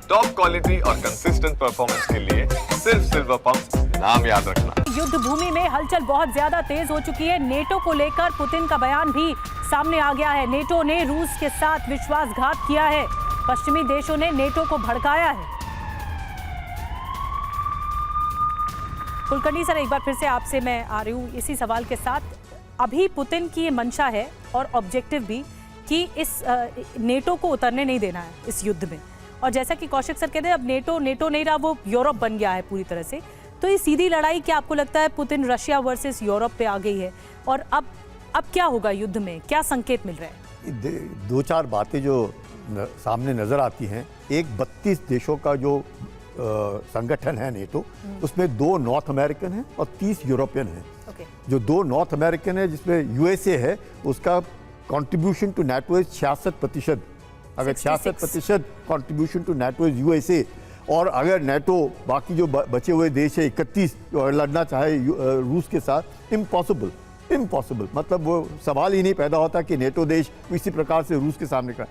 Top quality और consistent performance के लिए सिर्फ सिल्वर पंप नाम याद रखना। युद्ध भूमि में हलचल बहुत ज्यादा तेज हो चुकी है। नेटो को लेकर पुतिन का बयान भी सामने आ गया है। नेटो ने रूस के साथ विश्वासघात किया है। पश्चिमी देशों ने नेटो को भड़काया है। कुलकर्णी सर, एक बार फिर से आपसे मैं आ रही हूँ इसी सवाल के साथ। अभी पुतिन की ये मंशा है और ऑब्जेक्टिव भी कि इस नेटो को उतरने नहीं देना है इस युद्ध में। और जैसा कि कौशिक सर कहते हैं, अब नेटो नहीं रहा, वो यूरोप बन गया है पूरी तरह से। तो ये सीधी लड़ाई क्या आपको लगता है पुतिन रशिया वर्सेस यूरोप पे आ गई है? और अब क्या होगा युद्ध में, क्या संकेत मिल रहे हैं? दो चार बातें जो सामने नजर आती हैं। एक 32 देशों का जो संगठन है नेटो, उसमें 2 नॉर्थ अमेरिकन हैं और 30 यूरोपियन हैं। जो 2 नॉर्थ अमेरिकन है जिसमें यूएसए है, उसका कंट्रीब्यूशन टू नेटो 66%। अगर 66% कंट्रीब्यूशन टू नेटो यूएसए, और अगर नेटो बाकी जो बचे हुए देश है 31 जो लड़ना चाहे रूस के साथ, इम्पॉसिबल। मतलब वो सवाल ही नहीं पैदा होता कि नेटो देश किसी प्रकार से रूस के सामने का।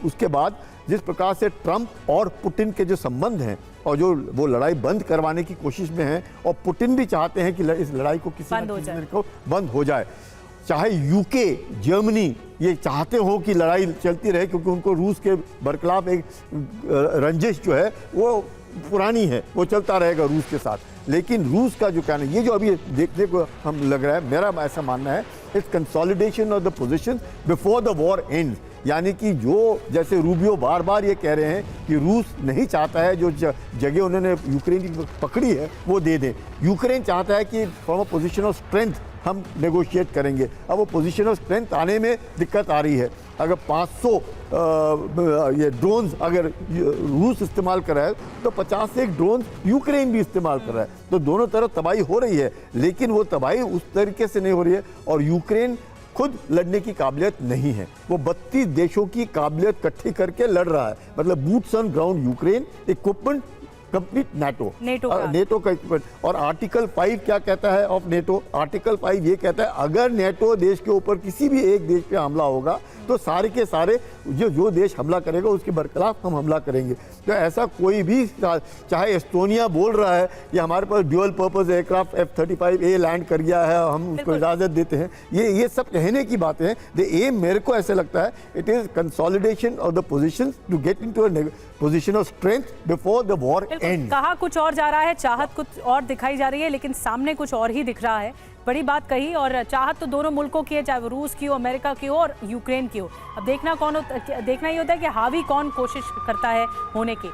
उसके बाद जिस प्रकार से ट्रंप और पुतिन के जो संबंध हैं और जो वो लड़ाई बंद करवाने की कोशिश में हैं, और पुतिन भी चाहते हैं कि इस लड़ाई को किसी न को बंद हो जाए। चाहे यूके, जर्मनी ये चाहते हो कि लड़ाई चलती रहे, क्योंकि उनको रूस के बरखिलाफ एक रंजिश जो है वो पुरानी है, वो चलता रहेगा रूस के साथ। लेकिन रूस का जो कहना, ये जो अभी देखने को हम लग रहा है, मेरा ऐसा मानना है, it's consolidation of the position before the war ends. यानी कि जो जैसे रूबियो बार बार ये कह रहे हैं कि रूस नहीं चाहता है जो जगह उन्होंने यूक्रेन की पकड़ी है वो दे दें। यूक्रेन चाहता है कि from a position of strength हम नेगोशिएट करेंगे। अब वो पोजीशन ऑफ स्ट्रेंथ आने में दिक्कत आ रही है। अगर 500 ये ड्रोन्स अगर रूस इस्तेमाल कर रहा है, तो 50 से 1 ड्रोन यूक्रेन भी इस्तेमाल कर रहा है। तो दोनों तरफ तबाही हो रही है, लेकिन वो तबाही उस तरीके से नहीं हो रही है। और यूक्रेन खुद लड़ने की काबिलियत नहीं है। वो 32 देशों की काबिलियत इकट्ठी करके लड़ रहा है। मतलब boots on ground Ukraine, equipment complete NATO का इक्विपमेंट। और आर्टिकल 5 क्या कहता है ऑफ नेटो? आर्टिकल 5 ये कहता है अगर नेटो देश के ऊपर किसी भी एक देश पे हमला होगा तो सारे के सारे जो देश हमला करेगा उसके बरखिलाफ हम हमला करेंगे। तो ऐसा कोई भी, चाहे एस्टोनिया बोल रहा है कि हमारे पास dual purpose aircraft F-35A land कर गया है, हम उसको इजाज़त देते हैं, ये सब कहने की बातें हैं। द एम मेरे को ऐसे लगता है it is consolidation of the position to get into a position of strength before the war end. कहा कुछ और जा रहा है, चाहत कुछ और दिखाई जा रही है, लेकिन सामने कुछ और ही दिख रहा है। बड़ी बात कही, और चाहत तो दोनों मुल्कों की है, चाहे वो रूस की हो, अमेरिका की हो और यूक्रेन की हो। अब देखना ही होता है कि हावी कौन कोशिश करता है होने की।